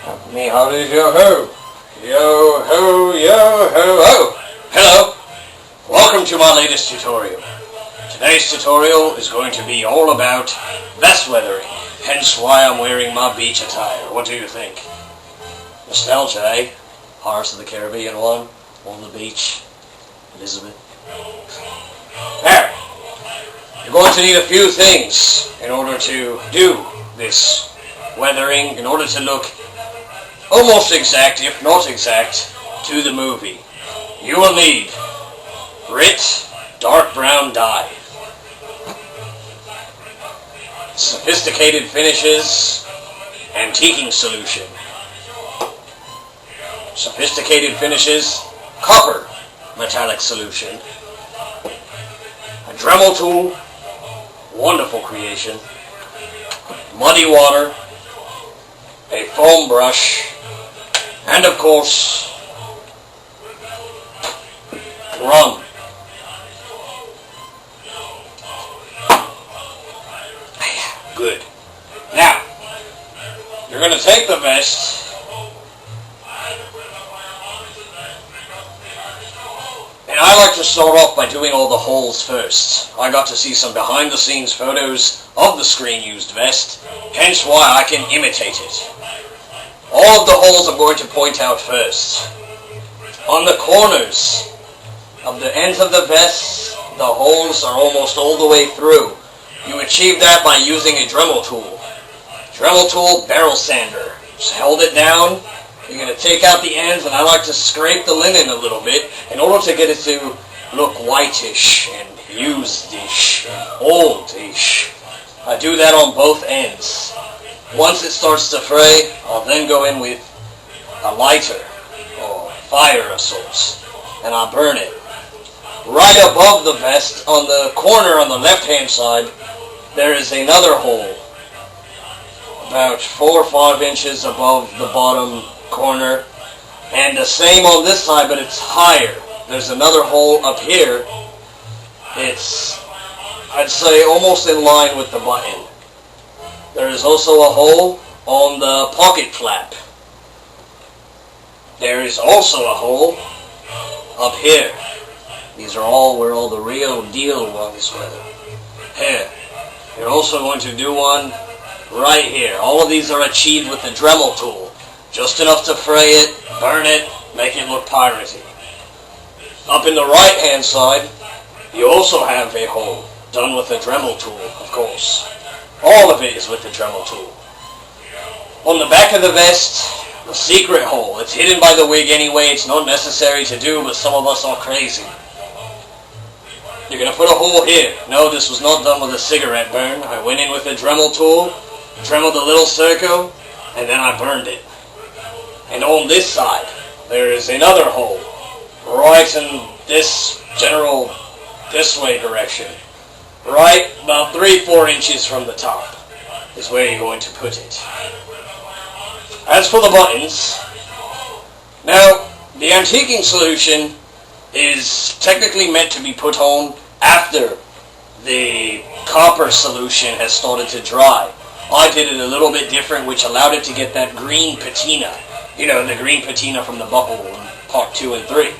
Me howdy yo ho. Yo ho yo ho ho. Hello. Welcome to my latest tutorial. Today's tutorial is going to be all about vest weathering, hence why I'm wearing my beach attire. What do you think? Nostalgia, eh? Pirates of the Caribbean 1, on the beach, Elizabeth. Now, you're going to need a few things in order to do this weathering, in order to look almost exact, if not exact, to the movie. You will need Rit dark brown dye, sophisticated finishes, antiquing solution, sophisticated finishes, copper metallic solution, a Dremel tool, wonderful creation, muddy water, a foam brush, and of course, rum. Good. Now, you're going to take the vest, and I like to start off by doing all the holes first. I got to see some behind the scenes photos of the screen used vest, hence why I can imitate it. All of the holes I'm going to point out first. On the corners of the ends of the vest, the holes are almost all the way through. You achieve that by using a Dremel tool. Dremel tool barrel sander. Just held it down. You're going to take out the ends, and I like to scrape the linen a little bit in order to get it to look whitish and used-ish and old-ish. I do that on both ends. Once it starts to fray, I'll then go in with a lighter or fire of sorts, and I'll burn it. Right above the vest, on the corner on the left-hand side, there is another hole, about 4 or 5 inches above the bottom corner, and the same on this side, but it's higher. There's another hole up here. It's, I'd say, almost in line with the button. There is also a hole on the pocket flap. There is also a hole up here. These are all where all the real deal ones were. Here. You're also going to do one right here. All of these are achieved with the Dremel tool. Just enough to fray it, burn it, make it look piratey. Up in the right hand side, you also have a hole, done with the Dremel tool, of course. All of it is with the Dremel tool. On the back of the vest, the secret hole. It's hidden by the wig anyway, it's not necessary to do, but some of us are crazy. You're going to put a hole here. No, this was not done with a cigarette burn. I went in with a Dremel tool, Dremeled a little circle, and then I burned it. And on this side, there is another hole, right in this general, this way direction. Right about 3-4 inches from the top is where you're going to put it. As for the buttons, now, the antiquing solution is technically meant to be put on after the copper solution has started to dry. I did it a little bit different, which allowed it to get that green patina. You know, the green patina from the buckle in part 2 and 3.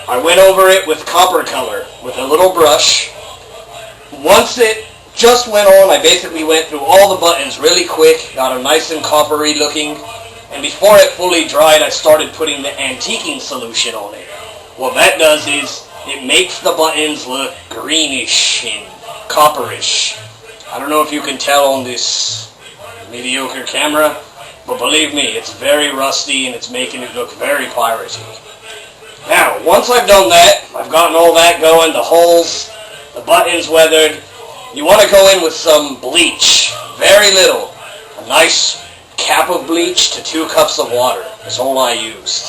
I went over it with copper color with a little brush. Once it just went on, I basically went through all the buttons really quick, got them nice and coppery looking, and before it fully dried, I started putting the antiquing solution on it. What that does is, it makes the buttons look greenish and copperish. I don't know if you can tell on this mediocre camera, but believe me, it's very rusty and it's making it look very piratey. Now, once I've done that, I've gotten all that going, the holes, the buttons weathered, you want to go in with some bleach, very little, a nice cap of bleach to 2 cups of water, is all I used.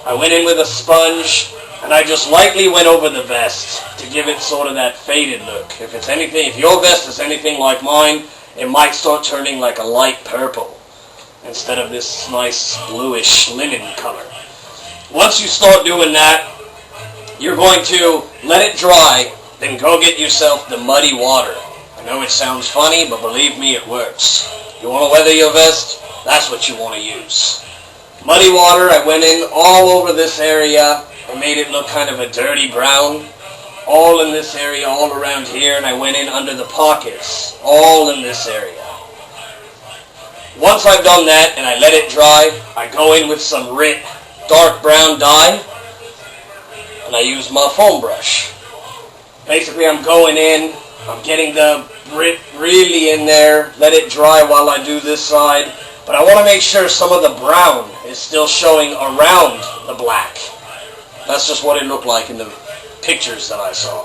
I went in with a sponge, and I just lightly went over the vest to give it sort of that faded look. If your vest is anything like mine, it might start turning like a light purple instead of this nice bluish linen color. Once you start doing that, you're going to let it dry, then go get yourself the muddy water. I know it sounds funny, but believe me, it works. You want to weather your vest? That's what you want to use. Muddy water, I went in all over this area. I made it look kind of a dirty brown. All in this area, all around here, and I went in under the pockets. All in this area. Once I've done that and I let it dry, I go in with some dark brown dye, and I use my foam brush. Basically, I'm going in, I'm getting the grit really in there, let it dry while I do this side, but I want to make sure some of the brown is still showing around the black. That's just what it looked like in the pictures that I saw.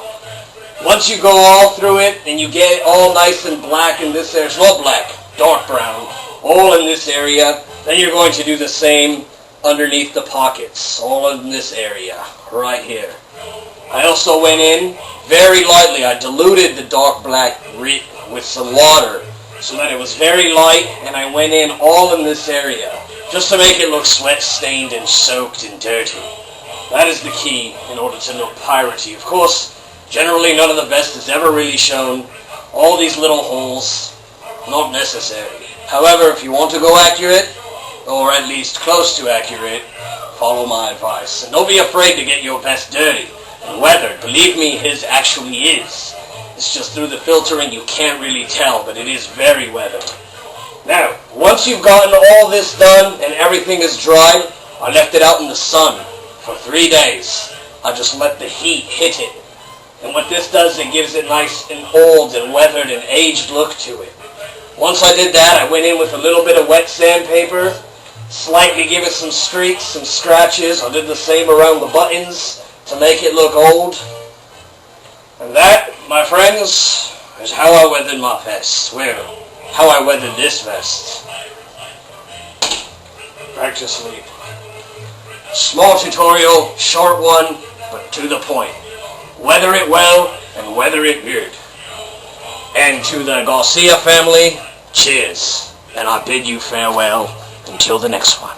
Once you go all through it and you get it all nice and black in this area, it's not black, dark brown, all in this area, then you're going to do the same underneath the pockets, all in this area, right here. I also went in very lightly. I diluted the dark black grit with some water so that it was very light, and I went in all in this area just to make it look sweat-stained and soaked and dirty. That is the key in order to look piratey. Of course, generally none of the vest is ever really shown. All these little holes, not necessary. However, if you want to go accurate, or at least close to accurate, follow my advice. And don't be afraid to get your vest dirty and weathered. Believe me, his actually is. It's just through the filtering you can't really tell, but it is very weathered. Now, once you've gotten all this done and everything is dry, I left it out in the sun for 3 days. I just let the heat hit it. And what this does, it gives it nice and old and weathered and aged look to it. Once I did that, I went in with a little bit of wet sandpaper, slightly give it some streaks, some scratches. I did the same around the buttons to make it look old. And that, my friends, is how I weathered my vest. Well, how I weathered this vest. Back to sleep. Small tutorial, short one, but to the point. Weather it well and weather it good. And to the Garcia family, cheers. And I bid you farewell until the next one.